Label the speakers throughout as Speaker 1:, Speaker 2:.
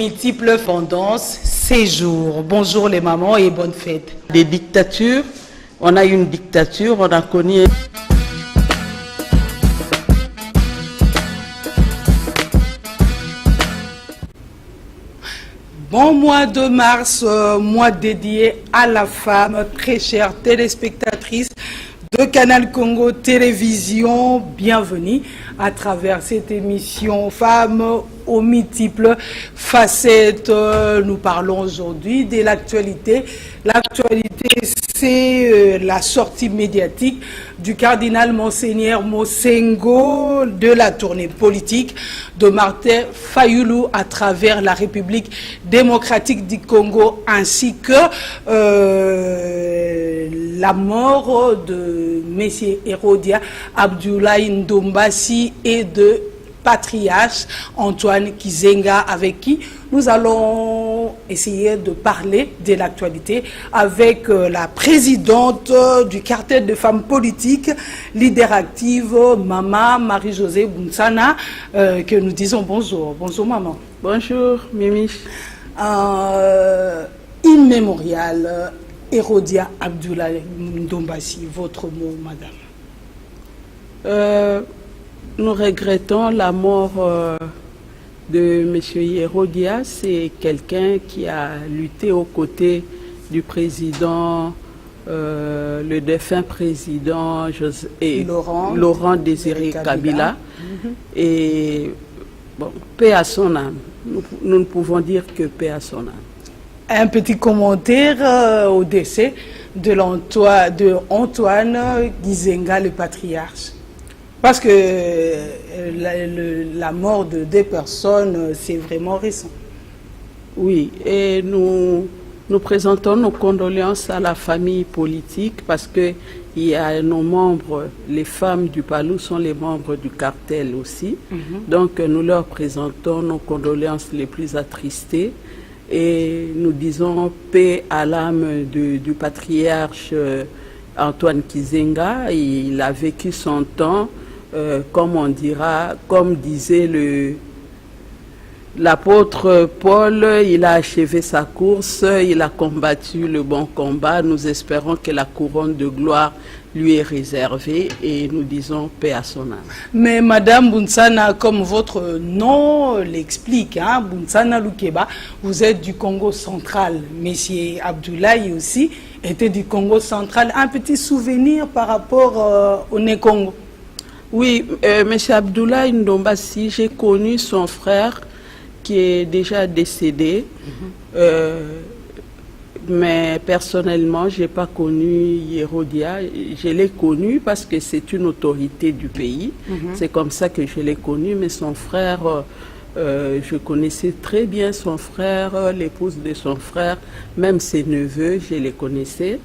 Speaker 1: multiples tendances, séjours. Bonjour les mamans et bonne fête.
Speaker 2: Des dictatures, on a une dictature, on a connu...
Speaker 1: Bon mois de mars, mois dédié à la femme, très chère téléspectatrice de Canal Congo Télévision. Bienvenue à travers cette émission Femmes aux multiples facettes. Nous parlons aujourd'hui de l'actualité. L'actualité, c'est la sortie médiatique du cardinal Monseigneur Mosengo de la tournée politique de Martin Fayulu à travers la République démocratique du Congo, ainsi que la mort de M. Hérodia Abdoulaye Ndombassi et de patriarche Antoine Kizenga, avec qui nous allons essayer de parler de l'actualité avec la présidente du cartel de femmes politiques, leader active, Maman Marie-Josée Bounsana, que nous disons bonjour. Bonjour maman.
Speaker 2: Bonjour Mimi.
Speaker 1: Immémorial, Hérodia Abdoulaye Ndombassi, votre mot madame.
Speaker 2: Nous regrettons la mort de M. Hérodia. C'est quelqu'un qui a lutté aux côtés du président, le défunt président Laurent Désiré Kabila. Et bon, paix à son âme. Nous ne pouvons dire que paix à son âme.
Speaker 1: Un petit commentaire au décès de Antoine Kizenga, le patriarche. Parce que la mort de deux personnes, c'est vraiment récent.
Speaker 2: Oui, et nous présentons nos condoléances à la famille politique parce que il y a nos membres, les femmes du Palou sont les membres du cartel aussi. Donc nous leur présentons nos condoléances les plus attristées et nous disons paix à l'âme du patriarche Antoine Kizenga. Il a vécu son temps. Comme disait l'apôtre Paul, il a achevé sa course, il a combattu le bon combat. Nous espérons que la couronne de gloire lui est réservée et nous disons paix à son âme.
Speaker 1: Mais Madame Bounsana, comme votre nom l'explique, hein, Bounsana Lukeba, vous êtes du Congo central. Monsieur Abdoulaye aussi était du Congo central. Un petit souvenir par rapport au Né-Congo.
Speaker 2: Oui, M. Abdoulaye Ndombassi, j'ai connu son frère qui est déjà décédé, mais personnellement, je n'ai pas connu Hérodia. Je l'ai connu parce que c'est une autorité du pays. C'est comme ça que je l'ai connu, mais son frère, je connaissais très bien son frère, l'épouse de son frère, même ses neveux, je les connaissais.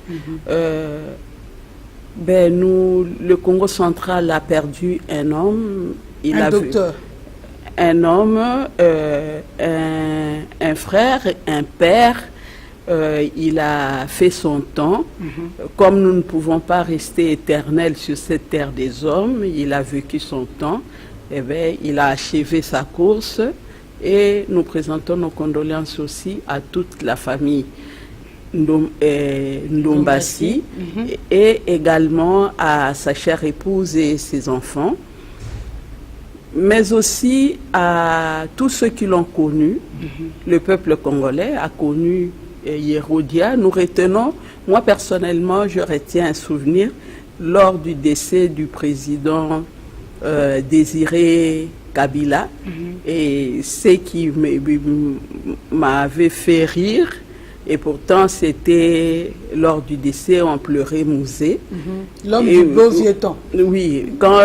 Speaker 2: Le Congo central a perdu un homme.
Speaker 1: Un docteur.
Speaker 2: Un homme, un frère, un père. Il a fait son temps. Comme nous ne pouvons pas rester éternels sur cette terre des hommes, il a vécu son temps. Il a achevé sa course. Et nous présentons nos condoléances aussi à toute la famille Ndombassi et également à sa chère épouse et ses enfants, mais aussi à tous ceux qui l'ont connu. Le peuple congolais a connu Hérodia. Nous retenons, moi personnellement, je retiens un souvenir lors du décès du président Désiré Kabila, et ce qui m'avait fait rire. Et pourtant, c'était lors du décès, on pleurait Mouzé.
Speaker 1: L'homme du beau vieux temps.
Speaker 2: Oui, quand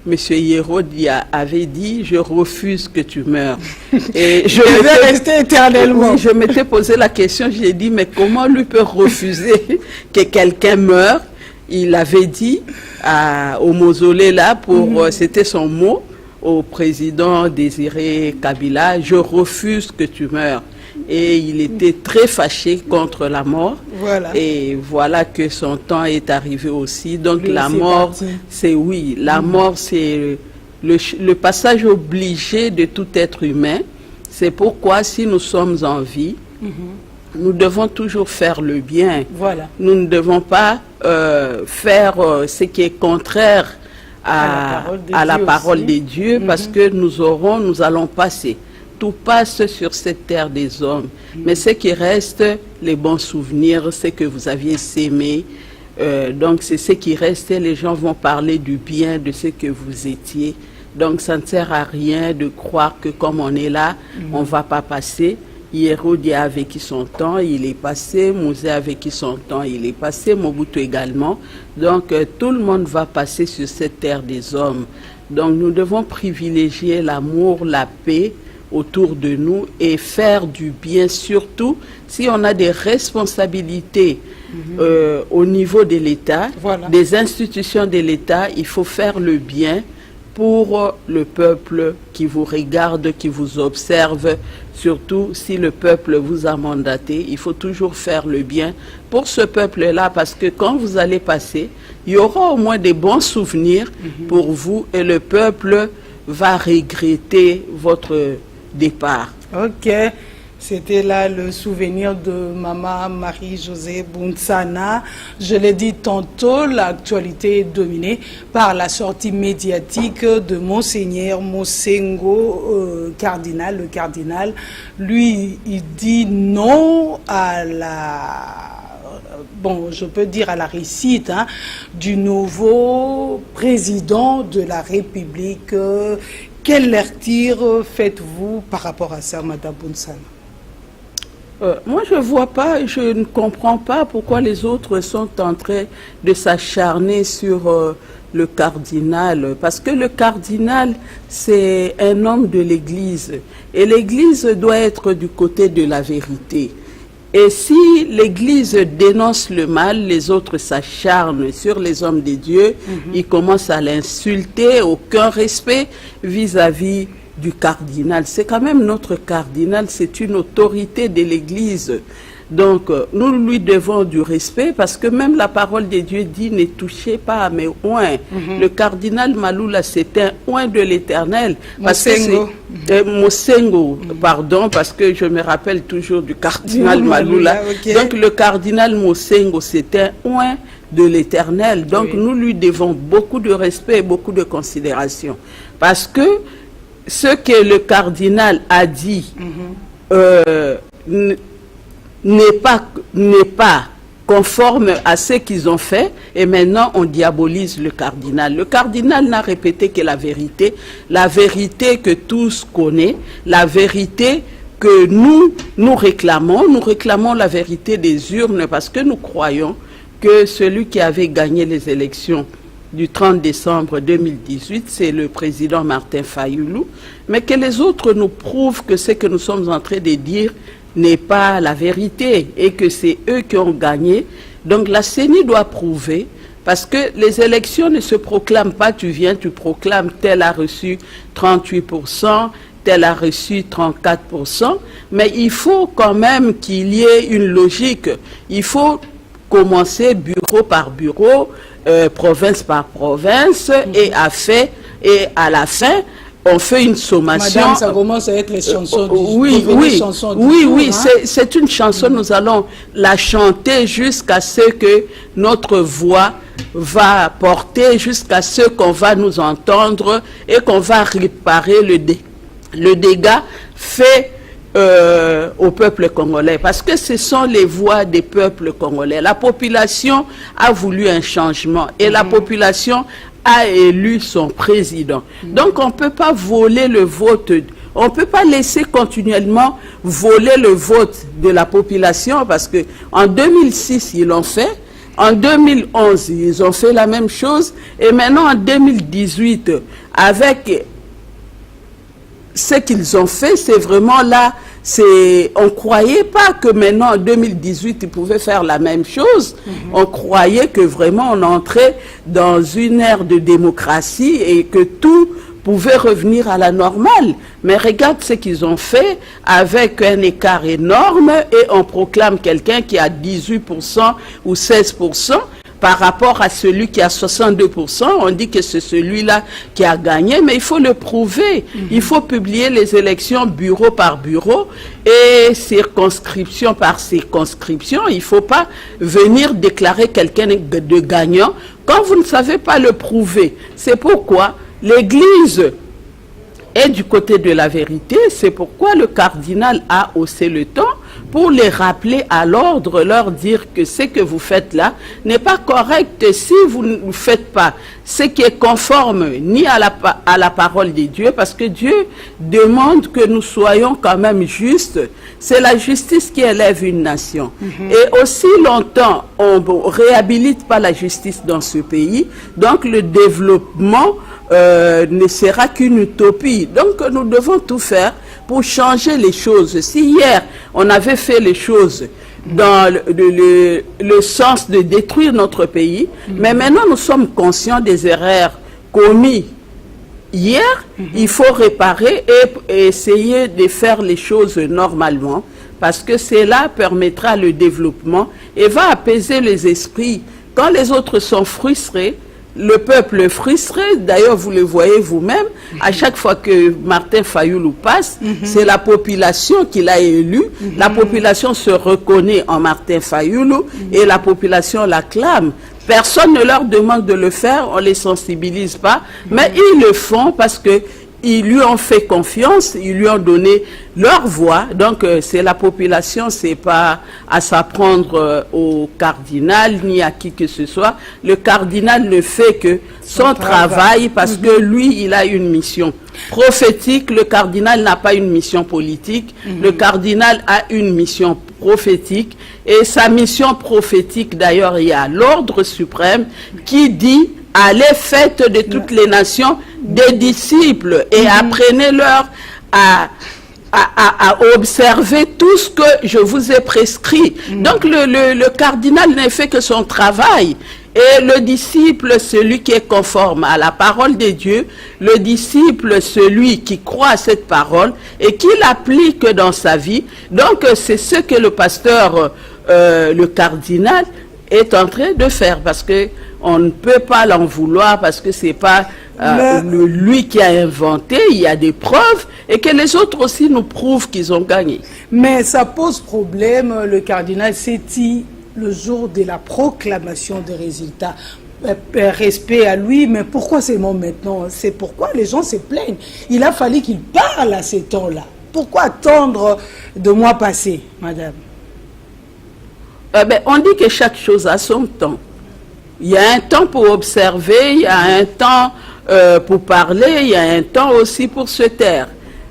Speaker 2: monsieur Hérodia avait dit « Je refuse que tu meurs ». Et je
Speaker 1: vais rester éternellement.
Speaker 2: Oui, je m'étais posé la question, j'ai dit « Mais comment lui peut refuser que quelqu'un meure ?» Il avait dit au mausolée là, c'était son mot au président Désiré Kabila « Je refuse que tu meurs ». Et il était très fâché contre la mort. Voilà. Et voilà que son temps est arrivé aussi. Donc la mort, c'est la mort, c'est le passage obligé de tout être humain C'est pourquoi, si nous sommes en vie, nous devons toujours faire le bien.
Speaker 1: Voilà.
Speaker 2: Nous ne devons pas faire ce qui est contraire à la parole de Dieu, parce que nous allons passer. Tout passe sur cette terre des hommes. Mais ce qui reste, les bons souvenirs, c'est que vous aviez sémé. Donc c'est ce qui reste. Les gens vont parler du bien de ce que vous étiez. Donc ça ne sert à rien de croire que comme on est là, on ne va pas passer. Hérode a vécu son temps, il est passé. Mosè a vécu son temps, il est passé. Mobutu également. Donc tout le monde va passer sur cette terre des hommes. Donc nous devons privilégier l'amour, la paix autour de nous et faire du bien, surtout si on a des responsabilités au niveau de l'État, des institutions de l'État. Il faut faire le bien pour le peuple qui vous regarde, qui vous observe. Surtout si le peuple vous a mandaté, il faut toujours faire le bien pour ce peuple-là, parce que quand vous allez passer, il y aura au moins des bons souvenirs pour vous et le peuple va regretter votre départ.
Speaker 1: Ok. C'était là le souvenir de Maman Marie-Josée Bountsana. Je l'ai dit tantôt, l'actualité est dominée par la sortie médiatique de Monseigneur Mosengo, cardinal. Le cardinal, lui, il dit non à je peux dire à la réussite du nouveau président de la République. Quel lecture faites-vous par rapport à ça, Madame Bountsana?
Speaker 2: Moi, je ne vois pas, je ne comprends pas pourquoi les autres sont en train de s'acharner sur le cardinal. Parce que le cardinal, c'est un homme de l'Église. Et l'Église doit être du côté de la vérité. Et si l'Église dénonce le mal, les autres s'acharnent sur les hommes de Dieu. Ils commencent à l'insulter, aucun respect vis-à-vis du cardinal. C'est quand même notre cardinal, c'est une autorité de l'Église. Donc, nous lui devons du respect, parce que même la parole de Dieu dit « Ne touchez pas à mes oins ». Le cardinal Maloula, c'est un oint de l'Éternel. Mosengo, pardon, parce que je me rappelle toujours du cardinal Maloula. Donc, le cardinal Mosengo, c'est un oint de l'Éternel. Donc, nous lui devons beaucoup de respect et beaucoup de considération. Parce que ce que le cardinal a dit n'est pas conforme à ce qu'ils ont fait, et maintenant on diabolise le cardinal. Le cardinal n'a répété que la vérité que tous connaissent, la vérité que nous réclamons la vérité des urnes, parce que nous croyons que celui qui avait gagné les élections du 30 décembre 2018, c'est le président Martin Fayulu, mais que les autres nous prouvent que ce que nous sommes en train de dire n'est pas la vérité et que c'est eux qui ont gagné. Donc la CENI doit prouver, parce que les élections ne se proclament pas, tu viens, tu proclames, tel a reçu 38%, tel a reçu 34%, mais il faut quand même qu'il y ait une logique. Il faut commencer bureau par bureau, province par province, et à la fin, on fait une sommation.
Speaker 1: Madame, ça commence à être les chansons
Speaker 2: oui, c'est une chanson, nous allons la chanter jusqu'à ce que notre voix va porter, jusqu'à ce qu'on va nous entendre et qu'on va réparer le dégât fait au peuple congolais, parce que ce sont les voix des peuples congolais. La population a voulu un changement et la population a élu son président. Donc on ne peut pas voler le vote, on ne peut pas laisser continuellement voler le vote de la population, parce que en 2006 ils l'ont fait, en 2011 ils ont fait la même chose, et maintenant en 2018 avec ce qu'ils ont fait, c'est vraiment là, on ne croyait pas que maintenant en 2018 ils pouvaient faire la même chose. On croyait que vraiment on entrait dans une ère de démocratie et que tout pouvait revenir à la normale. Mais regarde ce qu'ils ont fait avec un écart énorme, et on proclame quelqu'un qui a 18% ou 16%. par rapport à celui qui a 62%, on dit que c'est celui-là qui a gagné, mais il faut le prouver. Il faut publier les élections bureau par bureau et circonscription par circonscription. Il ne faut pas venir déclarer quelqu'un de gagnant quand vous ne savez pas le prouver. C'est pourquoi l'Église est du côté de la vérité. C'est pourquoi le cardinal a haussé le ton pour les rappeler à l'ordre, leur dire que ce que vous faites là n'est pas correct si vous ne faites pas ce qui est conforme ni à la parole de Dieu, parce que Dieu demande que nous soyons quand même justes. C'est la justice qui élève une nation. Et aussi longtemps, on ne réhabilite pas la justice dans ce pays, donc le développement ne sera qu'une utopie. Donc nous devons tout faire pour changer les choses. Si hier, on avait fait les choses dans le sens de détruire notre pays, mais maintenant nous sommes conscients des erreurs commises hier, il faut réparer et essayer de faire les choses normalement, parce que cela permettra le développement et va apaiser les esprits. Quand les autres sont frustrés, le peuple frustré, d'ailleurs vous le voyez vous-même, à chaque fois que Martin Fayoulou passe, c'est la population qui l'a élu, la population se reconnaît en Martin Fayoulou et la population l'acclame. Personne ne leur demande de le faire, on ne les sensibilise pas, mais ils le font parce que ils lui ont fait confiance, ils lui ont donné leur voix. Donc c'est la population, c'est pas à s'apprendre au cardinal ni à qui que ce soit. Le cardinal ne fait que son travail parce que lui, il a une mission prophétique. Le cardinal n'a pas une mission politique. Le cardinal a une mission prophétique. Et sa mission prophétique, d'ailleurs, il y a l'ordre suprême qui dit: allez, faites de toutes les nations des disciples et apprenez-leur à observer tout ce que je vous ai prescrit. Donc le cardinal n'a fait que son travail. Et le disciple, celui qui est conforme à la parole de Dieu, le disciple, celui qui croit à cette parole et qui l'applique dans sa vie. Donc c'est ce que le pasteur, le cardinal, est en train de faire, parce que on ne peut pas l'en vouloir, parce que c'est pas lui qui a inventé, il y a des preuves, et que les autres aussi nous prouvent qu'ils ont gagné.
Speaker 1: Mais ça pose problème, le cardinal Séti, le jour de la proclamation des résultats. Respect à lui, mais pourquoi seulement maintenant? C'est pourquoi les gens se plaignent. Il a fallu qu'il parle à ces temps-là. Pourquoi attendre de mois passés, madame?
Speaker 2: On dit que chaque chose a son temps. Il y a un temps pour observer, il y a un temps pour parler, il y a un temps aussi pour se taire.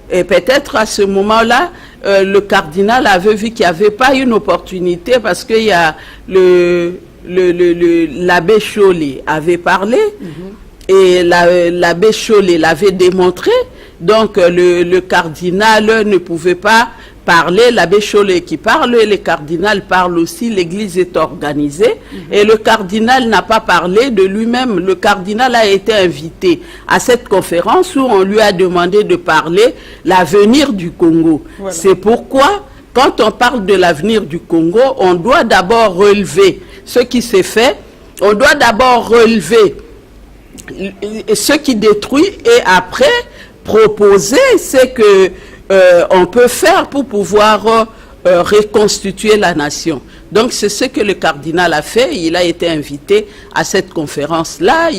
Speaker 2: Et peut-être à ce moment-là, le cardinal avait vu qu'il n'y avait pas une opportunité, parce qu'il y a l'abbé Chollet avait parlé, et l'abbé Chollet l'avait démontré. Donc le cardinal ne pouvait pas parler, l'abbé Chollet qui parle, et le cardinal parle aussi, l'église est organisée, et le cardinal n'a pas parlé de lui-même. Le cardinal a été invité à cette conférence où on lui a demandé de parler l'avenir du Congo. Voilà. C'est pourquoi, quand on parle de l'avenir du Congo, on doit d'abord relever ce qui s'est fait, on doit d'abord relever ce qui détruit, et après proposer ce que on peut faire pour pouvoir reconstituer la nation. Donc c'est ce que le cardinal a fait. Il a été invité à cette conférence-là.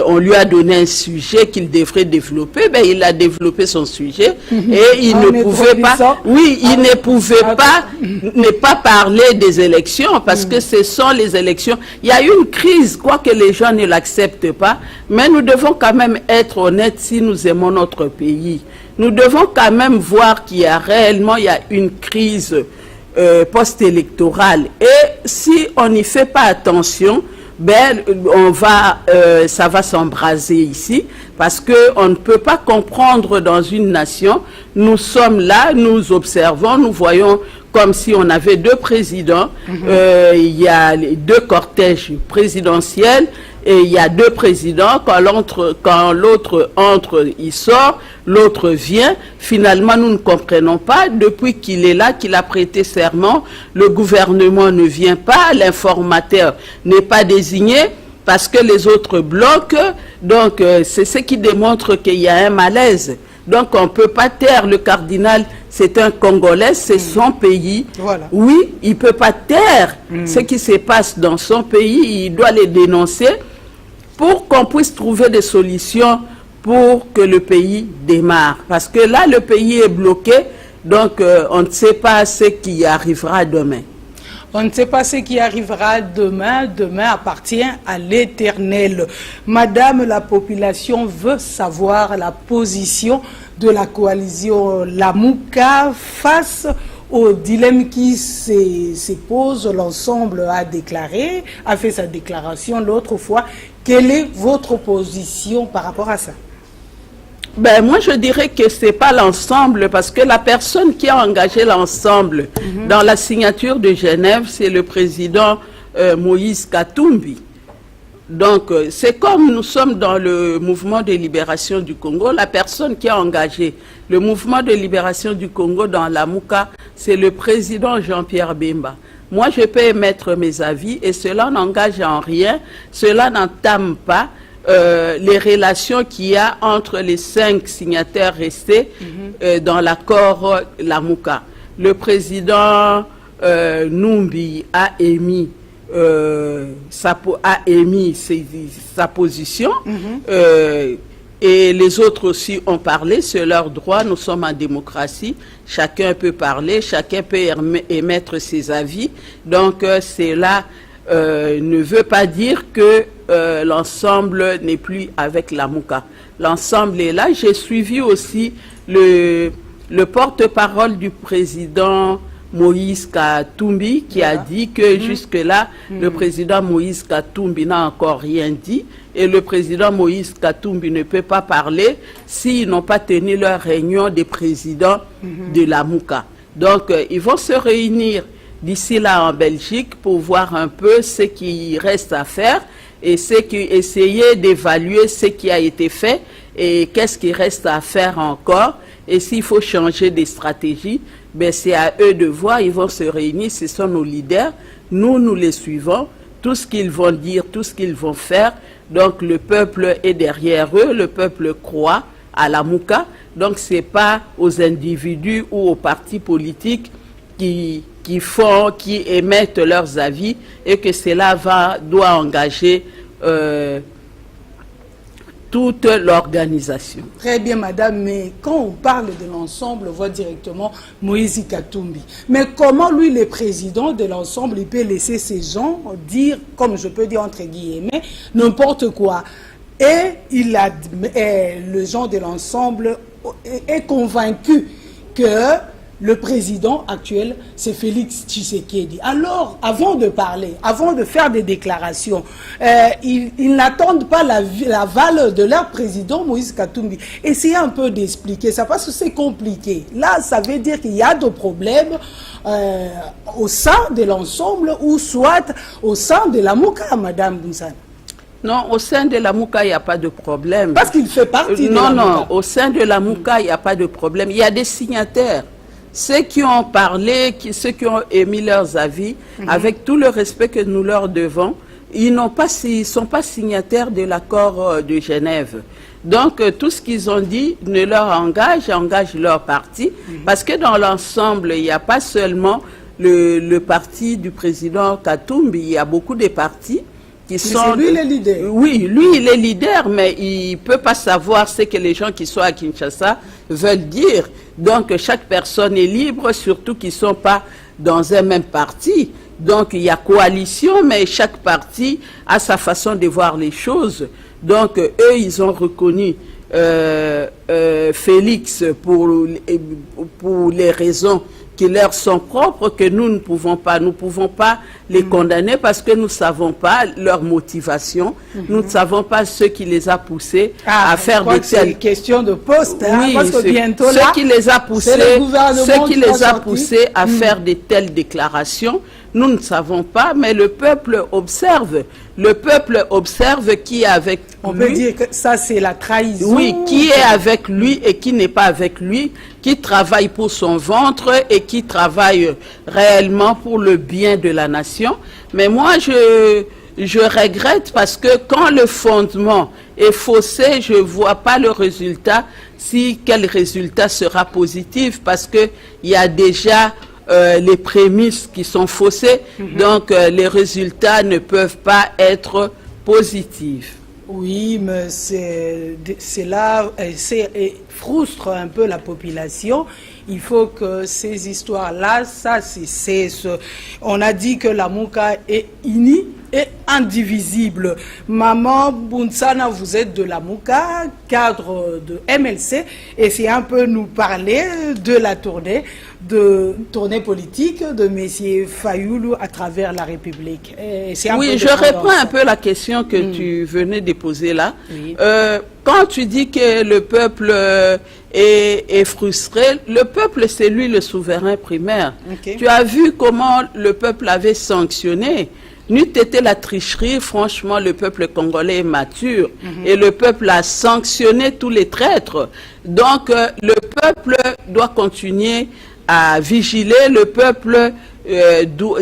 Speaker 2: On lui a donné un sujet qu'il devrait développer. Ben, il a développé son sujet et il ne pouvait pas. Oui, il ne pouvait pas ne pas parler des élections, parce que ce sont les élections. Il y a eu une crise, quoique les gens ne l'acceptent pas, mais nous devons quand même être honnêtes si nous aimons notre pays. Nous devons quand même voir qu'il y a réellement une crise post-électorale. Et si on n'y fait pas attention, ben, ça va s'embraser ici, parce qu'on ne peut pas comprendre dans une nation. Nous sommes là, nous observons, nous voyons comme si on avait deux présidents. Il y a les deux cortèges présidentiels, Et il y a deux présidents, quand l'autre entre, il sort, l'autre vient. Finalement, nous ne comprenons pas. Depuis qu'il est là, qu'il a prêté serment, le gouvernement ne vient pas, l'informateur n'est pas désigné parce que les autres bloquent. Donc, c'est ce qui démontre qu'il y a un malaise. Donc, on ne peut pas taire le cardinal. C'est un Congolais, c'est son pays.
Speaker 1: Voilà.
Speaker 2: Oui, il ne peut pas taire ce qui se passe dans son pays. Il doit les dénoncer pour qu'on puisse trouver des solutions pour que le pays démarre. Parce que là, le pays est bloqué, donc on ne sait pas ce qui arrivera demain.
Speaker 1: On ne sait pas ce qui arrivera demain. Demain appartient à l'Éternel. Madame, la population veut savoir la position de la coalition Lamuka face au dilemme qui se pose. L'ensemble a fait sa déclaration l'autre fois. Quelle est votre position par rapport à ça?
Speaker 2: Ben, moi, je dirais que ce n'est pas l'ensemble, parce que la personne qui a engagé l'ensemble dans la signature de Genève, c'est le président Moïse Katumbi. Donc, c'est comme nous sommes dans le mouvement de libération du Congo, la personne qui a engagé le mouvement de libération du Congo dans la Mouka, c'est le président Jean-Pierre Bemba. Moi, je peux émettre mes avis et cela n'engage en rien, cela n'entame pas les relations qu'il y a entre les 5 signataires restés dans l'accord Lamuka. Le président Numbi a émis sa position et les autres aussi ont parlé, c'est leur droit, nous sommes en démocratie, chacun peut parler, chacun peut émettre ses avis, donc cela ne veut pas dire que l'ensemble n'est plus avec la Mouka. L'ensemble est là. J'ai suivi aussi le porte-parole du président Moïse Katumbi qui a dit que jusque-là, le président Moïse Katumbi n'a encore rien dit et le président Moïse Katumbi ne peut pas parler s'ils n'ont pas tenu leur réunion des présidents de la Mouka. Donc, ils vont se réunir d'ici là en Belgique pour voir un peu ce qui reste à faire et essayer d'évaluer ce qui a été fait et qu'est-ce qui reste à faire encore. Et s'il faut changer des stratégies, ben c'est à eux de voir, ils vont se réunir, ce sont nos leaders, nous les suivons, tout ce qu'ils vont dire, tout ce qu'ils vont faire. Donc le peuple est derrière eux, le peuple croit à la Mouka, donc ce n'est pas aux individus ou aux partis politiques qui émettent leurs avis et que cela doit engager toute l'organisation.
Speaker 1: Très bien, madame, mais quand on parle de l'ensemble, on voit directement Moïse Katumbi. Mais comment lui, le président de l'ensemble, il peut laisser ces gens dire, comme je peux dire entre guillemets, n'importe quoi? Et le gens de l'ensemble est convaincu que le président actuel, c'est Félix Tshisekedi. Alors, avant de parler, avant de faire des déclarations, ils n'attendent pas l'aval de leur président, Moïse Katumbi. Essayez un peu d'expliquer ça, parce que c'est compliqué. Là, ça veut dire qu'il y a des problèmes au sein de l'ensemble, ou soit au sein de la Mouka, madame Bounsan.
Speaker 2: Non, au sein de la Mouka, il n'y a pas de problème.
Speaker 1: Parce qu'il fait partie de la Mouka.
Speaker 2: Non, au sein de la Mouka, il n'y a pas de problème. Il y a des signataires. Ceux qui ont parlé, ceux qui ont émis leurs avis, avec tout le respect que nous leur devons, ils ne sont pas signataires de l'accord de Genève. Donc, tout ce qu'ils ont dit ne leur engage leur parti, parce que dans l'ensemble, il n'y a pas seulement le parti du président Katumbi, il y a beaucoup de partis qui sont...
Speaker 1: C'est lui le leader.
Speaker 2: Oui, lui il est leader, mais il ne peut pas savoir ce que les gens qui sont à Kinshasa veulent dire. Donc chaque personne est libre, surtout qu'ils ne sont pas dans un même parti. Donc il y a coalition, mais chaque parti a sa façon de voir les choses. Donc eux, ils ont reconnu Félix pour les raisons qui leur sont propres, que nous ne pouvons pas. Nous ne pouvons pas les condamner parce que nous ne savons pas leur motivation. Nous ne savons pas ce qui les a poussés à faire de telles...
Speaker 1: C'est une question de poste, hein,
Speaker 2: oui,
Speaker 1: parce que bientôt là,
Speaker 2: ce qui les a poussés à faire de telles déclarations, nous ne savons pas, mais le peuple observe. Le peuple observe qui est avec lui.
Speaker 1: On peut dire que ça, c'est la trahison.
Speaker 2: Oui, qui est avec lui et qui n'est pas avec lui, qui travaille pour son ventre et qui travaille réellement pour le bien de la nation. Mais moi, je regrette parce que quand le fondement est faussé, je ne vois pas le résultat, si quel résultat sera positif, parce qu'il y a déjà les prémices qui sont faussées, donc les résultats ne peuvent pas être positifs.
Speaker 1: Oui, mais c'est là, c'est frustre un peu la population. Il faut que ces histoires-là, ça cesse. On a dit que la Mouka est unie et indivisible. Maman Bounsana, vous êtes de la Mouka, cadre de MLC, et c'est un peu nous parler de la tournée politique de M. Fayoulou à travers la République.
Speaker 2: Oui, je réponds un peu à la question que tu venais de poser là. Oui. Quand tu dis que le peuple est frustré, le peuple, c'est lui le souverain primaire. Okay. Tu as vu comment le peuple avait sanctionné. N'eût été la tricherie, franchement, le peuple congolais est mature et le peuple a sanctionné tous les traîtres. Donc, le peuple doit continuer à vigiler. Le peuple,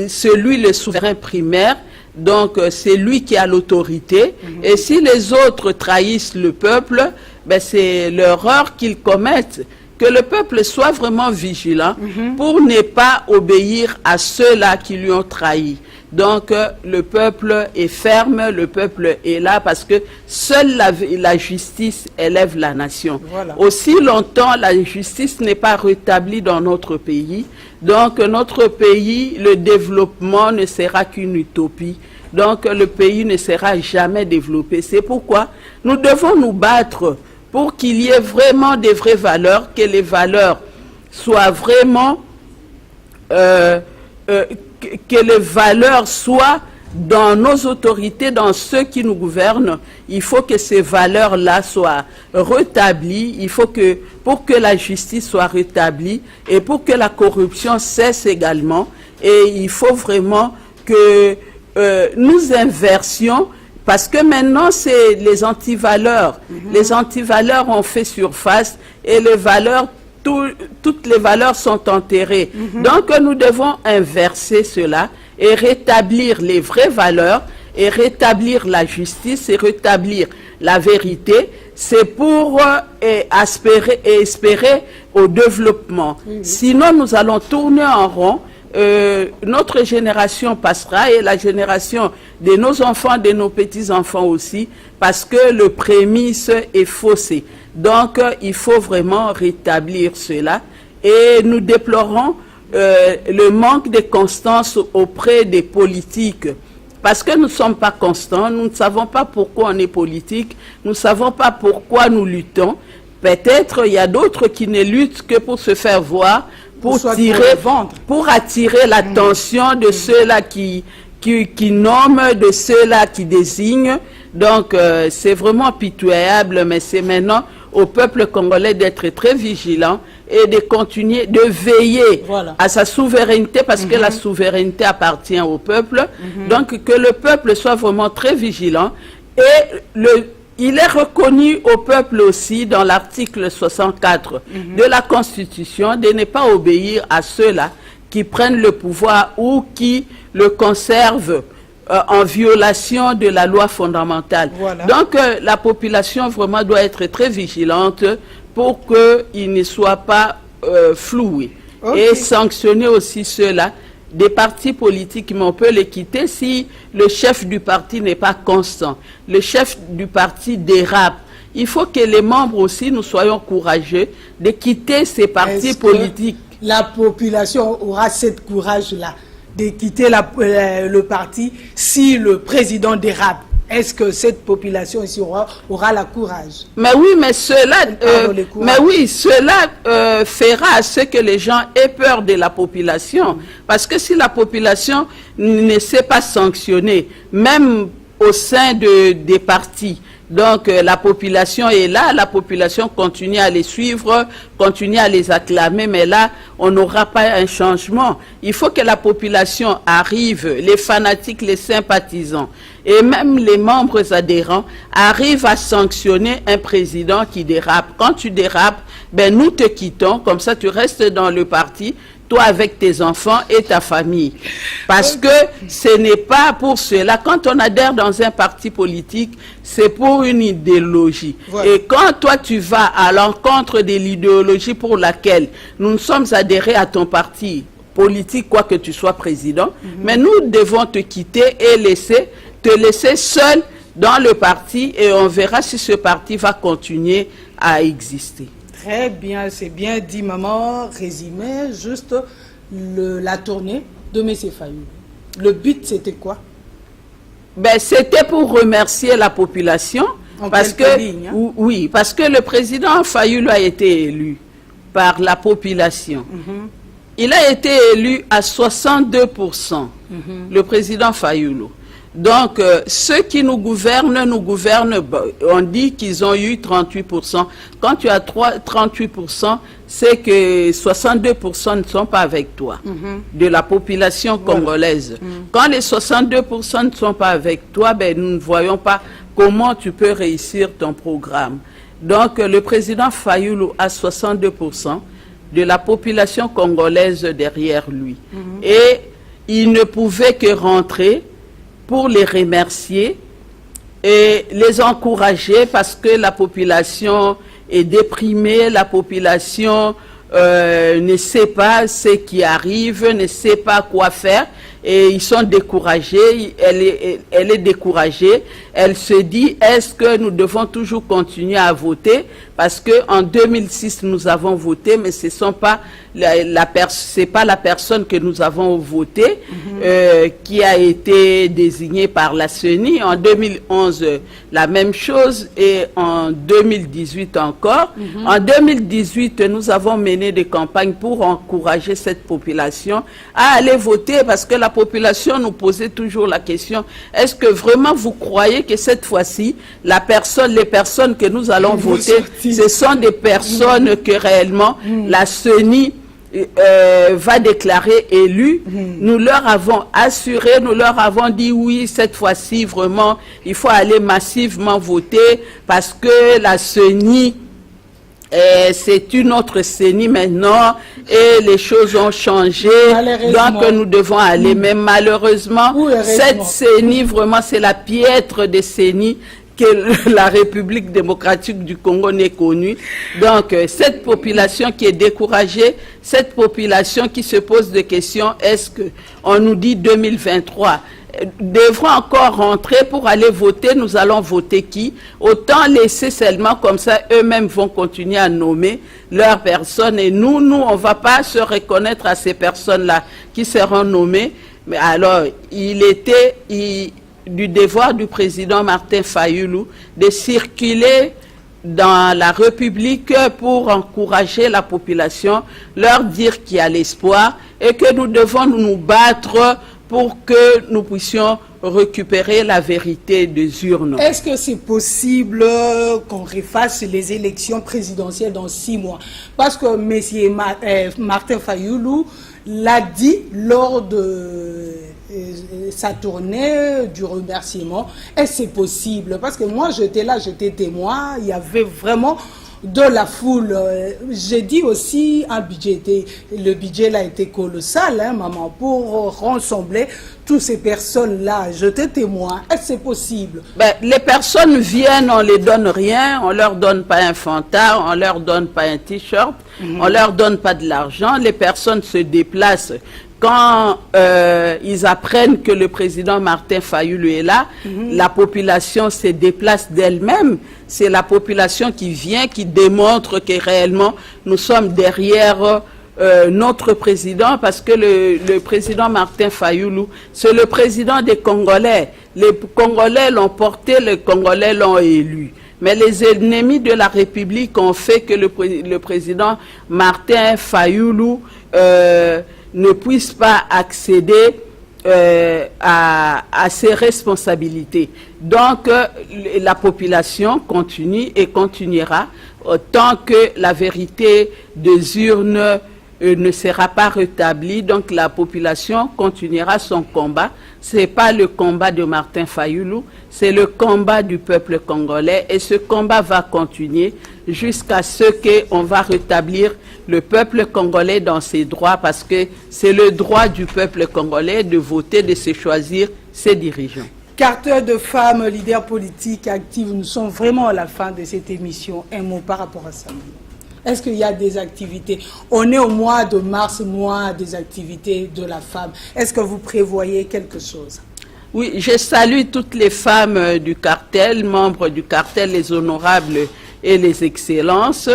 Speaker 2: c'est lui le souverain primaire. Donc, c'est lui qui a l'autorité. Et si les autres trahissent le peuple, ben, c'est l'erreur qu'ils commettent. Que le peuple soit vraiment vigilant pour ne pas obéir à ceux-là qui lui ont trahi. Donc, le peuple est ferme, le peuple est là parce que seule la justice élève la nation. Voilà. Aussi longtemps, la justice n'est pas rétablie dans notre pays. Donc, notre pays, le développement ne sera qu'une utopie. Donc, le pays ne sera jamais développé. C'est pourquoi nous devons nous battre pour qu'il y ait vraiment des vraies valeurs, que les valeurs soient vraiment... que les valeurs soient dans nos autorités, dans ceux qui nous gouvernent. Il faut que ces valeurs-là soient rétablies. Il faut que, pour que la justice soit rétablie et pour que la corruption cesse également. Et il faut vraiment que nous inversions, parce que maintenant, c'est les antivaleurs. Les antivaleurs ont fait surface et les valeurs, toutes les valeurs sont enterrées. Donc, nous devons inverser cela et rétablir les vraies valeurs et rétablir la justice et rétablir la vérité. C'est pour espérer au développement. Sinon, nous allons tourner en rond. Notre génération passera et la génération de nos enfants, de nos petits-enfants aussi, parce que le prémisse est faussé. Donc, il faut vraiment rétablir cela. Et nous déplorons le manque de constance auprès des politiques. Parce que nous ne sommes pas constants, nous ne savons pas pourquoi on est politique, nous ne savons pas pourquoi nous luttons. Peut-être il y a d'autres qui ne luttent que pour se faire voir, pour attirer l'attention de ceux-là qui nomment, de ceux-là qui désignent. Donc, c'est vraiment pitoyable, mais c'est maintenant au peuple congolais d'être très vigilant et de continuer, de veiller à sa souveraineté, parce que la souveraineté appartient au peuple. Donc, que le peuple soit vraiment très vigilant. Et il est reconnu au peuple aussi, dans l'article 64 de la Constitution, de ne pas obéir à ceux-là qui prennent le pouvoir ou qui le conservent en violation de la loi fondamentale. Donc, la population vraiment doit être très vigilante pour qu'il ne soit pas floué. Et sanctionner aussi ceux-là, des partis politiques, mais on peut les quitter si le chef du parti n'est pas constant. Le chef du parti dérape. Il faut que les membres aussi, nous soyons courageux de quitter ces partis politiques.
Speaker 1: La population aura ce courage-là de quitter le parti si le président dérape? Est-ce que cette population ici aura la courage?
Speaker 2: Mais oui, mais cela fera à ce que les gens aient peur de la population. Parce que si la population ne sait pas sanctionner, même au sein des partis, donc la population est là, la population continue à les suivre, continue à les acclamer, mais là, on n'aura pas un changement. Il faut que la population arrive, les fanatiques, les sympathisants, et même les membres adhérents arrivent à sanctionner un président qui dérape. Quand tu dérapes, ben nous te quittons, comme ça tu restes dans le parti, toi avec tes enfants et ta famille. Parce que ce n'est pas pour cela. Quand on adhère dans un parti politique, c'est pour une idéologie. Voilà. Et quand toi tu vas à l'encontre de l'idéologie pour laquelle nous sommes adhérés à ton parti politique, quoi que tu sois président, mais nous devons te quitter et te laisser seul dans le parti, et on verra si ce parti va continuer à exister.
Speaker 1: Très bien, c'est bien dit, maman. Résumé, juste la tournée de M. Fayulu. Le but, c'était quoi?
Speaker 2: Ben, c'était pour remercier la population. Parce que, ligne, hein? Oui, parce que le président Fayulu a été élu par la population. Il a été élu à 62%, le président Fayulu. Donc, ceux qui nous gouvernent, on dit qu'ils ont eu 38%. Quand tu as 38%, c'est que 62% ne sont pas avec toi, de la population congolaise. Quand les 62% ne sont pas avec toi, ben, nous ne voyons pas comment tu peux réussir ton programme. Donc, le président Fayulu a 62% de la population congolaise derrière lui. Et il ne pouvait que rentrer pour les remercier et les encourager, parce que la population est déprimée, la population ne sait pas ce qui arrive, ne sait pas quoi faire, et ils sont découragés, elle est découragée, elle se dit, est-ce que nous devons toujours continuer à voter? Parce qu'en 2006, nous avons voté, mais ce n'est pas la personne que nous avons votée qui a été désignée par la CENI. En 2011, la même chose, et en 2018 encore. En 2018, nous avons mené des campagnes pour encourager cette population à aller voter, parce que la population nous posait toujours la question, est-ce que vraiment vous croyez que cette fois-ci, les personnes que nous allons voter, ce sont des personnes que réellement la CENI va déclarer élu? Nous leur avons assuré, nous leur avons dit oui, cette fois-ci vraiment il faut aller massivement voter, parce que la CENI, c'est une autre CENI maintenant, et les choses ont changé, donc nous devons aller. Mais malheureusement, cette CENI, vraiment, c'est la piètre des CENI que la République démocratique du Congo n'est connue. Donc, cette population qui est découragée, cette population qui se pose des questions, est-ce que on nous dit 2023 devront encore rentrer pour aller voter, nous allons voter qui? Autant laisser seulement, comme ça eux-mêmes vont continuer à nommer leurs personnes, et nous on ne va pas se reconnaître à ces personnes-là qui seront nommées. Mais alors, il était du devoir du président Martin Fayulu de circuler dans la République pour encourager la population, leur dire qu'il y a l'espoir et que nous devons nous battre pour que nous puissions récupérer la vérité des urnes.
Speaker 1: Est-ce que c'est possible qu'on refasse les élections présidentielles dans 6 mois? Parce que M. Martin Fayulu l'a dit lors de sa tournée du remerciement. Est-ce que c'est possible? Parce que moi, j'étais là, j'étais témoin, il y avait vraiment de la foule. J'ai dit aussi un budget, le budget là était colossal, hein, maman, pour rassembler toutes ces personnes-là. J'étais témoin. Est-ce que c'est possible?
Speaker 2: Ben, les personnes viennent, on les donne rien, on leur donne pas un fantard, on leur donne pas un t-shirt, on leur donne pas de l'argent. Les personnes se déplacent. Quand ils apprennent que le président Martin Fayulu est là, la population se déplace d'elle-même. C'est la population qui vient, qui démontre que réellement nous sommes derrière notre président, parce que le président Martin Fayoulou, c'est le président des Congolais. Les Congolais l'ont porté, les Congolais l'ont élu. Mais les ennemis de la République ont fait que le président Martin Fayoulou ne puisse pas accéder à ses responsabilités. Donc, la population continue et continuera tant que la vérité des urnes ne sera pas rétablie. Donc, la population continuera son combat. Ce n'est pas le combat de Martin Fayoulou, c'est le combat du peuple congolais. Et ce combat va continuer jusqu'à ce qu'on va rétablir le peuple congolais dans ses droits, parce que c'est le droit du peuple congolais de voter, de se choisir ses dirigeants.
Speaker 1: Quartier de femmes, leaders politiques actives, nous sommes vraiment à la fin de cette émission. Un mot par rapport à ça. Est-ce qu'il y a des activités? On est au mois de mars, mois des activités de la femme. Est-ce que vous prévoyez quelque chose?
Speaker 2: Oui, je salue toutes les femmes du cartel, membres du cartel, les honorables et les excellences.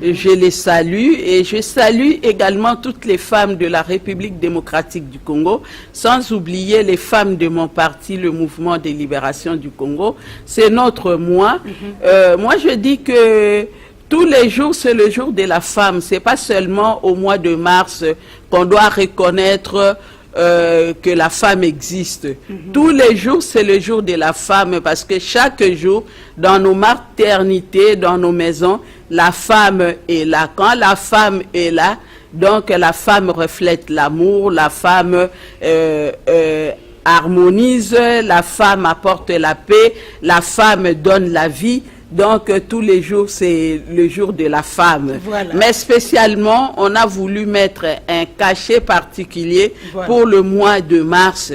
Speaker 2: Je les salue et je salue également toutes les femmes de la République démocratique du Congo, sans oublier les femmes de mon parti, le Mouvement de libération du Congo. C'est notre mois. Moi, je dis que tous les jours, c'est le jour de la femme. C'est pas seulement au mois de mars qu'on doit reconnaître que la femme existe. Tous les jours, c'est le jour de la femme, parce que chaque jour, dans nos maternités, dans nos maisons, la femme est là. Quand la femme est là, donc la femme reflète l'amour, la femme harmonise, la femme apporte la paix, la femme donne la vie. Donc, tous les jours, c'est le jour de la femme. Voilà. Mais spécialement, on a voulu mettre un cachet particulier pour le mois de mars.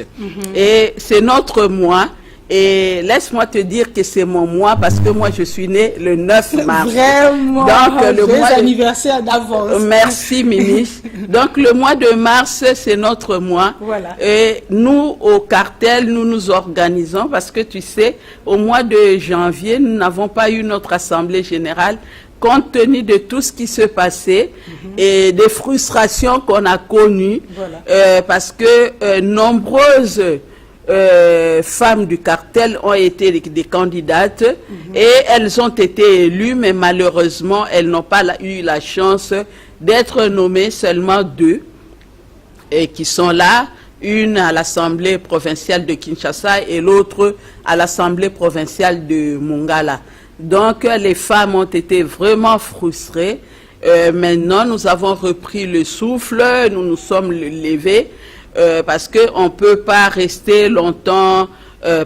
Speaker 2: Et c'est notre mois. Et laisse-moi te dire que c'est mon mois, parce que moi, je suis née le 9 mars.
Speaker 1: Vraiment. Donc, le mois anniversaire d'avance.
Speaker 2: Merci, Mimi. Donc, le mois de mars, c'est notre mois. Voilà. Et nous, au cartel, nous nous organisons, parce que tu sais, au mois de janvier, nous n'avons pas eu notre assemblée générale, compte tenu de tout ce qui se passait et des frustrations qu'on a connues, parce que nombreuses femmes du cartel ont été des candidates et elles ont été élues, mais malheureusement, elles n'ont pas eu la chance d'être nommées, seulement 2, et qui sont là, une à l'Assemblée provinciale de Kinshasa et l'autre à l'Assemblée provinciale de Mongala. Donc, les femmes ont été vraiment frustrées. Maintenant, nous avons repris le souffle, nous nous sommes levés, parce qu'on ne peut pas rester longtemps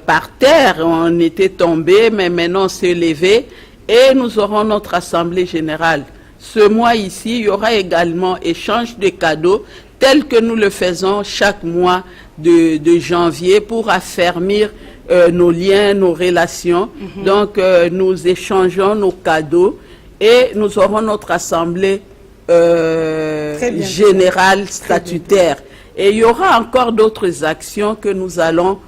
Speaker 2: par terre. On était tombé, mais maintenant on s'est levé et nous aurons notre assemblée générale. Ce mois ici, il y aura également échange de cadeaux tel que nous le faisons chaque mois de janvier pour affermir nos liens, nos relations. Donc nous échangeons nos cadeaux et nous aurons notre assemblée générale statutaire. Et il y aura encore d'autres actions que nous allons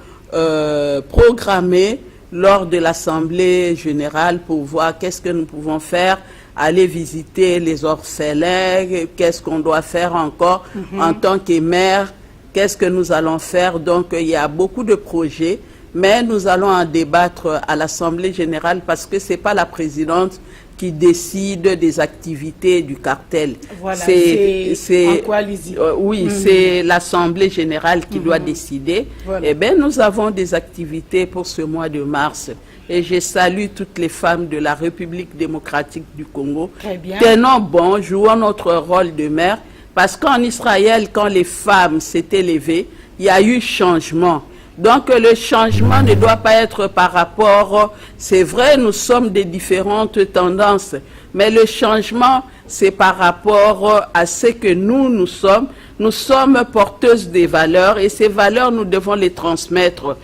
Speaker 2: programmer lors de l'Assemblée générale pour voir qu'est-ce que nous pouvons faire, aller visiter les orphelins, qu'est-ce qu'on doit faire encore en tant que maire, qu'est-ce que nous allons faire. Donc il y a beaucoup de projets, mais nous allons en débattre à l'Assemblée générale, parce que ce n'est pas la présidente qui décide des activités du cartel.
Speaker 1: Voilà, c'est
Speaker 2: c'est l'Assemblée générale qui doit décider. Voilà. Eh bien, nous avons des activités pour ce mois de mars. Et je salue toutes les femmes de la République démocratique du Congo.
Speaker 1: Très bien.
Speaker 2: Tenons bon, jouons notre rôle de mère, parce qu'en Israël, quand les femmes s'étaient levées, il y a eu changement. Donc le changement ne doit pas être par rapport, c'est vrai, nous sommes des différentes tendances, mais le changement, c'est par rapport à ce que nous sommes. Nous sommes porteuses des valeurs, et ces valeurs, nous devons les transmettre.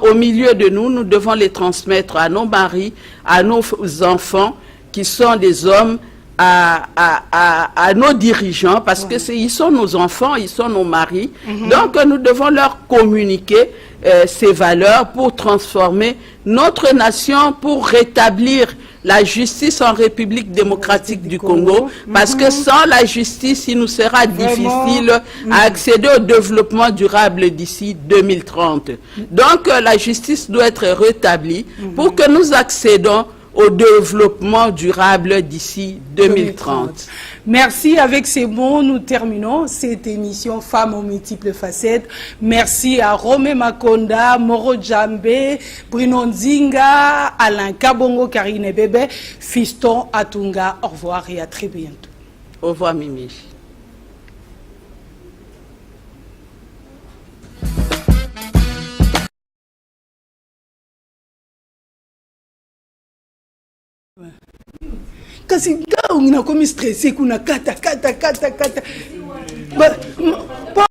Speaker 2: Au milieu de nous, nous devons les transmettre à nos maris, à nos enfants, qui sont des hommes, à nos dirigeants, parce que ils sont nos enfants, ils sont nos maris. Donc nous devons leur communiquer ces valeurs pour transformer notre nation, pour rétablir la justice en République démocratique du Congo, parce que sans la justice, il nous sera difficile à accéder au développement durable d'ici 2030. Donc, la justice doit être rétablie pour que nous accédons au développement durable d'ici 2030.
Speaker 1: Merci. Avec ces mots, nous terminons cette émission Femmes aux multiples facettes. Merci à Romé Makonda, Moro Djambé, Bruno Nzinga, Alain Kabongo, Karine Bébé, Fiston Atunga. Au revoir et à très bientôt.
Speaker 2: Au revoir, Mimi.
Speaker 1: Kasi nga ungina komi stressé kuna kata